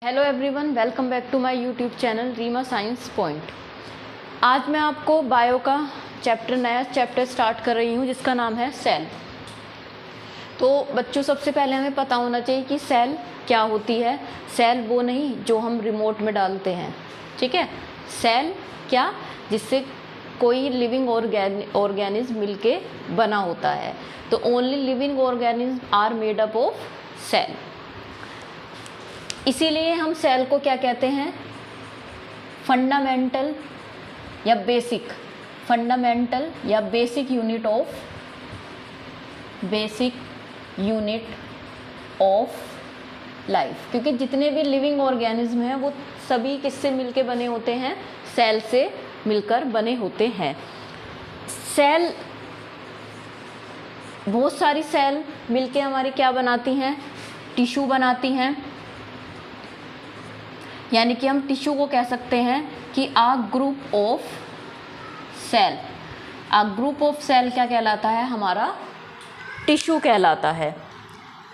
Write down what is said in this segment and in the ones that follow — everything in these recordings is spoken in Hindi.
Hello everyone, welcome back to my YouTube channel Reema science point. आज मैं आपको बायो का नया चैप्टर स्टार्ट कर रही हूँ जिसका नाम है सेल। तो बच्चों, सबसे पहले हमें पता होना चाहिए कि सेल क्या होती है। सेल वो नहीं जो हम रिमोट में डालते हैं, ठीक है। सेल क्या, जिससे कोई लिविंग ऑर्गेनिज्म मिलके बना होता है। तो only living organism are made up of cell. इसीलिए हम सेल को क्या कहते हैं, फंडामेंटल या बेसिक यूनिट ऑफ लाइफ। क्योंकि जितने भी लिविंग ऑर्गेनिज्म हैं वो सभी किससे मिलके बने होते हैं, सेल से मिलकर बने होते हैं। सेल, बहुत सारी सेल मिलके हमारी क्या बनाती हैं, टिश्यू बनाती हैं। यानी कि हम टिश्यू को कह सकते हैं कि आ ग्रुप ऑफ सेल क्या कहलाता है, हमारा टिश्यू कहलाता है।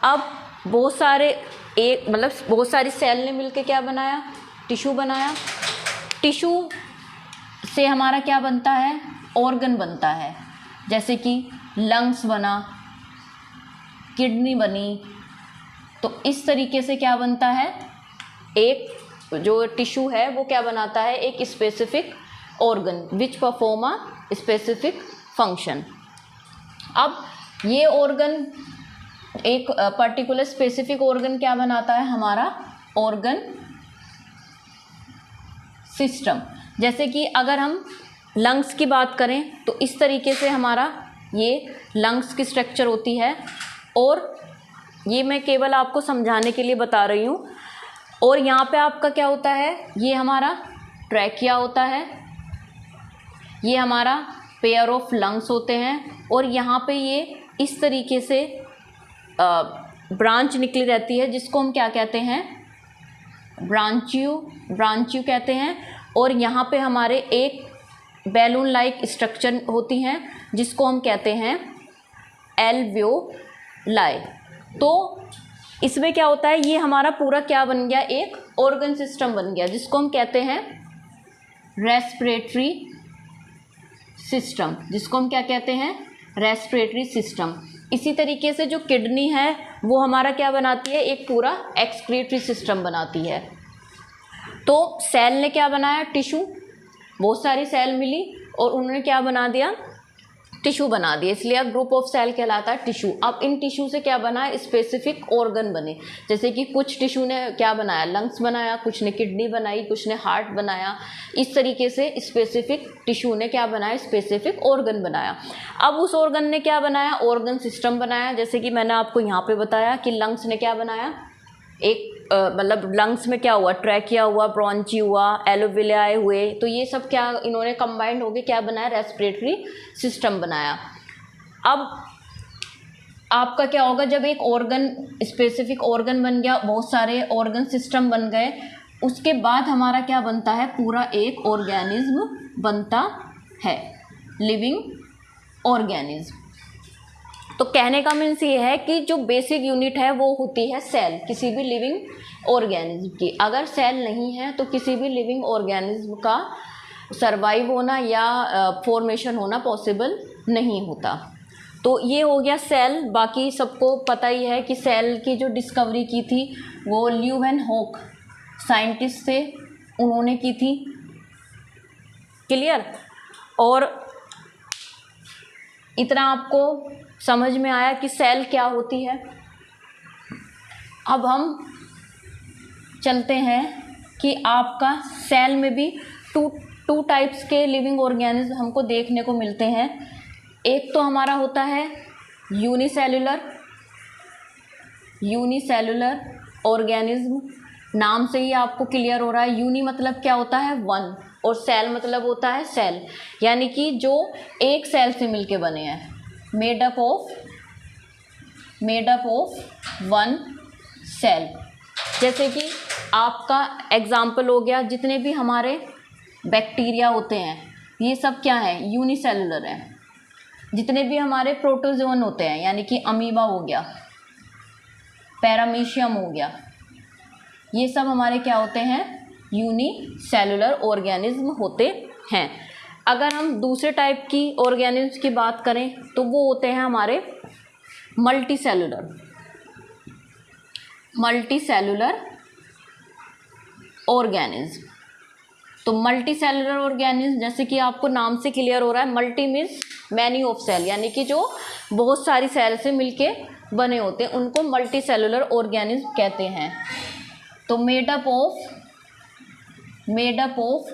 अब बहुत सारी सेल ने मिलके क्या बनाया, टिश्यू बनाया। टिश्यू से हमारा क्या बनता है, ऑर्गन बनता है। जैसे कि लंग्स बना, किडनी बनी। तो इस तरीके से क्या बनता है, एक जो टिश्यू है वो क्या बनाता है, एक specific organ which perform a specific function. अब ये ऑर्गन, एक पर्टिकुलर स्पेसिफिक ऑर्गन क्या बनाता है, हमारा ऑर्गन सिस्टम। जैसे कि अगर हम लंग्स की बात करें तो इस तरीके से हमारा ये लंग्स की स्ट्रक्चर होती है। और ये मैं केवल आपको समझाने के लिए बता रही हूँ। और यहाँ पे आपका क्या होता है, ये हमारा ट्रैकिया होता है, ये हमारा पेयर ऑफ लंग्स होते हैं। और यहाँ पे ये इस तरीके से ब्रांच निकली रहती है जिसको हम क्या कहते हैं, ब्रांचियो कहते हैं। और यहाँ पे हमारे एक बैलून लाइक स्ट्रक्चर होती हैं जिसको हम कहते हैं एल्वियोलाई। तो इसमें क्या होता है, ये हमारा पूरा क्या बन गया, एक ऑर्गन सिस्टम बन गया जिसको हम कहते हैं रेस्पिरेटरी सिस्टम, इसी तरीके से जो किडनी है वो हमारा क्या बनाती है, एक पूरा एक्सक्रीटरी सिस्टम बनाती है। तो सेल ने क्या बनाया, टिश्यू। बहुत सारी सेल मिली और उन्होंने क्या बना दिया, टिश्यू बना दिया। इसलिए अब ग्रुप ऑफ सेल कहलाता है टिश्यू। अब इन टिश्यू से क्या बना, स्पेसिफिक ऑर्गन बने। जैसे कि कुछ टिश्यू ने क्या बनाया, लंग्स बनाया, कुछ ने किडनी बनाई, कुछ ने हार्ट बनाया। इस तरीके से स्पेसिफिक टिश्यू ने क्या बनाया, स्पेसिफिक ऑर्गन बनाया। अब उस ऑर्गन ने क्या बनाया, ऑर्गन सिस्टम बनाया। जैसे कि मैंने आपको यहाँ पे बताया कि लंग्स ने क्या बनाया, एक लंग्स में क्या हुआ, ट्रैकिया हुआ, ब्रोंची हुआ, एलोविलाई हुए। तो ये सब क्या इन्होंने कंबाइंड होके क्या बनाया, रेस्पिरेटरी सिस्टम बनाया। अब आपका क्या होगा, जब एक ऑर्गन, स्पेसिफिक ऑर्गन बन गया, बहुत सारे ऑर्गन सिस्टम बन गए, उसके बाद हमारा क्या बनता है, पूरा एक ऑर्गेनिज्म बनता है, लिविंग ऑर्गेनिज्म। तो कहने का मीन्स ये है कि जो बेसिक यूनिट है वो होती है सेल, किसी भी लिविंग ऑर्गेनिज्म की। अगर सेल नहीं है तो किसी भी लिविंग ऑर्गेनिज्म का सरवाइव होना या फॉर्मेशन होना पॉसिबल नहीं होता। तो ये हो गया सेल। बाकी सबको पता ही है कि सेल की जो डिस्कवरी की थी वो ल्यूवेनहॉक साइंटिस्ट थे, उन्होंने की थी। क्लियर? और इतना आपको समझ में आया कि सेल क्या होती है। अब हम चलते हैं कि आपका सेल में भी टू टाइप्स के लिविंग ऑर्गेनिज्म हमको देखने को मिलते हैं। एक तो हमारा होता है यूनिसेलुलर ऑर्गेनिज्म। नाम से ही आपको क्लियर हो रहा है, यूनि मतलब क्या होता है, वन, और सेल मतलब होता है सेल, यानी कि जो एक सेल से मिलके बने हैं, made up of one cell. जैसे कि आपका एग्जाम्पल हो गया, जितने भी हमारे बैक्टीरिया होते हैं ये सब क्या है, यूनिसेलुलर है। जितने भी हमारे प्रोटोजोन होते हैं, यानी कि अमीबा हो गया, पैरामीशियम हो गया, ये सब हमारे क्या होते हैं, यूनिसेलुलर ऑर्गेनिज्म होते हैं। अगर हम दूसरे टाइप की ऑर्गेनिज्म की बात करें तो वो होते हैं हमारे मल्टीसेलुलर ऑर्गेनिज्म। तो मल्टीसेलुलर ऑर्गेनिज्म जैसे कि आपको नाम से क्लियर हो रहा है, multi means many of cell, यानी कि जो बहुत सारी सेल से मिलके बने होते हैं उनको मल्टीसेलुलर ऑर्गेनिज्म कहते हैं। तो made up of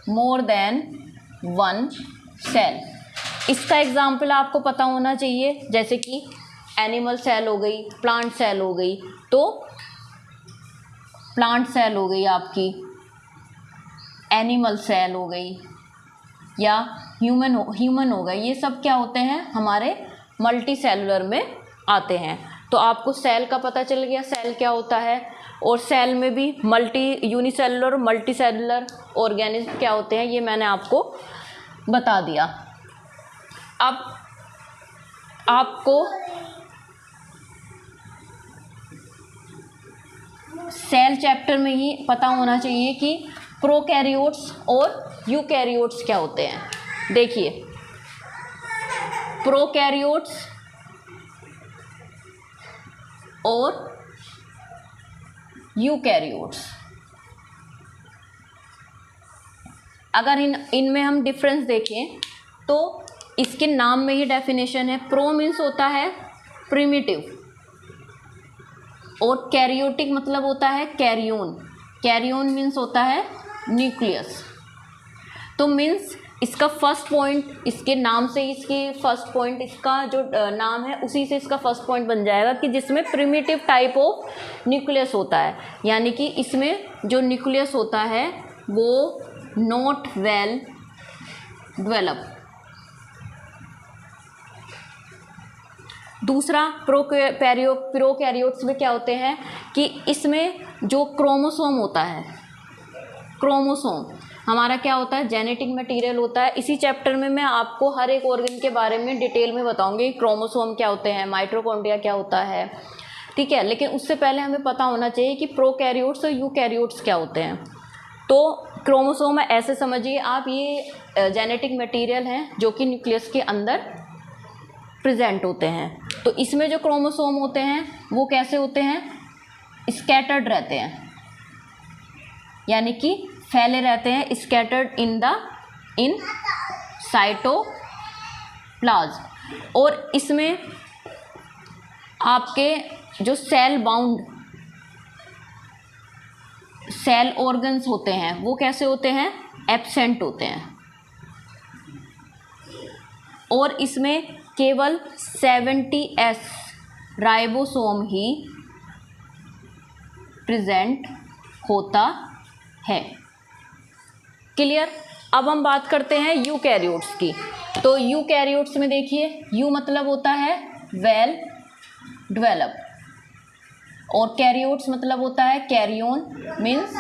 more than one cell. इसका एग्जाम्पल आपको पता होना चाहिए, जैसे कि एनिमल सेल हो गई, प्लांट सेल हो गई। तो प्लांट सेल हो गई आपकी, एनिमल सेल हो गई, या ह्यूमन हो गई, ये सब क्या होते हैं, हमारे मल्टी सेलुलर में आते हैं। तो आपको सेल का पता चल गया, सेल क्या होता है, और सेल में भी यूनिसेलुलर और मल्टी सेलुलर ऑर्गेनिज्म क्या होते हैं, ये मैंने आपको बता दिया। अब आपको सेल चैप्टर में ही पता होना चाहिए कि प्रोकैरियोट्स और यूकैरियोट्स क्या होते हैं। देखिए, प्रोकैरियोट्स और यूकैरियोट्स, अगर इनमें हम डिफरेंस देखें तो इसके नाम में ही डेफिनेशन है। प्रो मीन्स होता है प्रिमिटिव, और कैरियोटिक मतलब होता है कैरियोन मीन्स होता है न्यूक्लियस। तो मीन्स इसका फर्स्ट पॉइंट, इसके नाम से इसकी फर्स्ट पॉइंट, इसका जो नाम है उसी से इसका फर्स्ट पॉइंट बन जाएगा कि जिसमें प्रिमिटिव टाइप ऑफ न्यूक्लियस होता है, यानी कि इसमें जो न्यूक्लियस होता है वो नॉट वेल डेवलप। दूसरा, प्रोकैरियोट्स में क्या होते हैं कि इसमें जो क्रोमोसोम होता है, क्रोमोसोम हमारा क्या होता है, जेनेटिक मटेरियल होता है। इसी चैप्टर में मैं आपको हर एक ऑर्गन के बारे में डिटेल में बताऊंगी, क्रोमोसोम क्या होते हैं, माइटोकॉन्ड्रिया क्या होता है, ठीक है। लेकिन उससे पहले हमें पता होना चाहिए कि प्रोकैरियोट्स और यूकैरियोट्स क्या होते हैं। तो क्रोमोसोम ऐसे समझिए आप, ये जेनेटिक मटेरियल हैं जो कि न्यूक्लियस के अंदर प्रेजेंट होते हैं। तो इसमें जो क्रोमोसोम होते हैं वो कैसे होते हैं, स्कैटर्ड रहते हैं, यानी कि फैले रहते हैं, स्कैटर्ड इन साइटोप्लाज्म। और इसमें आपके जो सेल बाउंड सेल ऑर्गन्स होते हैं वो कैसे होते हैं, एब्सेंट होते हैं। और इसमें केवल 70S राइबोसोम ही प्रेजेंट होता है। क्लियर। अब हम बात करते हैं यूकैरियोट्स की। तो यूकैरियोट्स में देखिए, यू मतलब होता है वेल डेवलप, और कैरियोट्स मतलब होता है कैरियोन मीन्स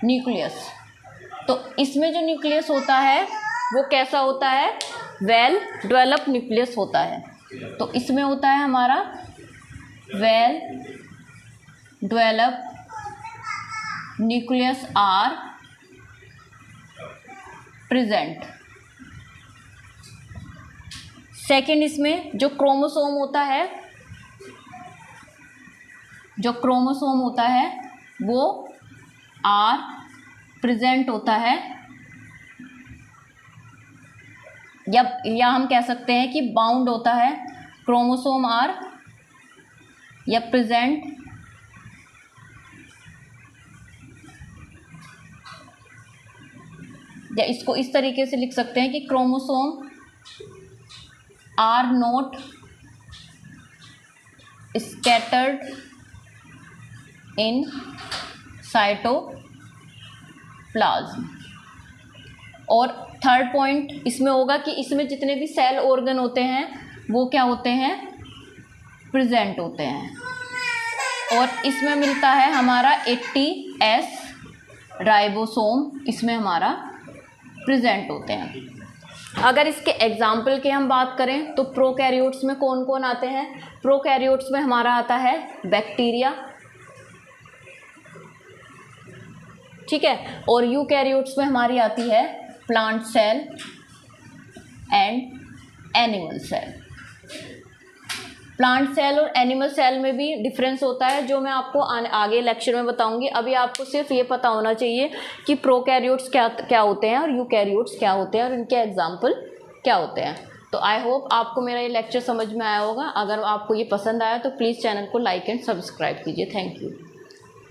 न्यूक्लियस। तो इसमें जो न्यूक्लियस होता है वो कैसा होता है, वेल डेवलप न्यूक्लियस होता है। तो इसमें होता है हमारा well develop nucleus are present. Second, इसमें जो क्रोमोसोम होता है वो आर प्रेजेंट होता है, या हम कह सकते हैं कि बाउंड होता है। क्रोमोसोम आर या प्रेजेंट या इसको इस तरीके से लिख सकते हैं कि chromosome are not scattered in cytoplasm. और थर्ड पॉइंट इसमें होगा कि इसमें जितने भी सेल ऑर्गन होते हैं वो क्या होते हैं, प्रेजेंट होते हैं। और इसमें मिलता है हमारा 80S राइबोसोम, इसमें हमारा प्रेजेंट होते हैं। अगर इसके एग्जाम्पल की हम बात करें तो प्रोकैरियोट्स में कौन कौन आते हैं? प्रोकैरियोट्स में हमारा आता है बैक्टीरिया, ठीक है, और यूकैरियोट्स में हमारी आती है plant cell and animal cell. Plant cell और एनिमल सेल में भी डिफरेंस होता है, जो मैं आपको आगे लेक्चर में बताऊंगी। अभी आपको सिर्फ ये पता होना चाहिए कि प्रोकैरियोट्स क्या होते हैं और यूकैरियोट्स क्या होते हैं और इनके एग्जाम्पल क्या होते हैं। तो आई होप आपको मेरा ये लेक्चर समझ में आया होगा। अगर आपको ये पसंद आया तो प्लीज़ चैनल को लाइक एंड सब्सक्राइब कीजिए। Thank you.